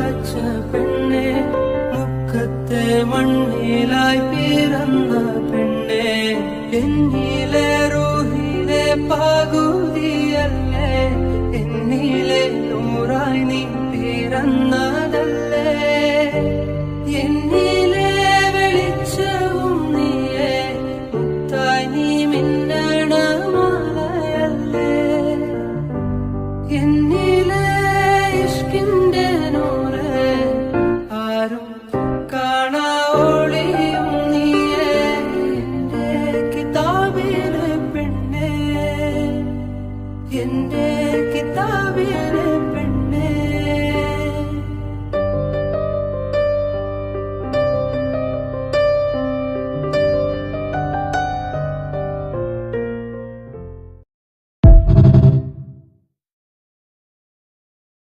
നിറച്ച പെണ്ണെ, മുക്കത്തെ മണ്ണിലായി പിറന്ന പെണ്ണെ, എന്നിലെ റൂഹിലെ പകുതിയല്ലേ, എന്നിലെ നൂറായി നീ പിറന്നതല്ലേ, എന്നിലെ വെളിച്ചവും നീയേ, മുത്തായി നീ മിന്നണ മാലയല്ലേ, എന്നിലെ ഇഷ്കിൻ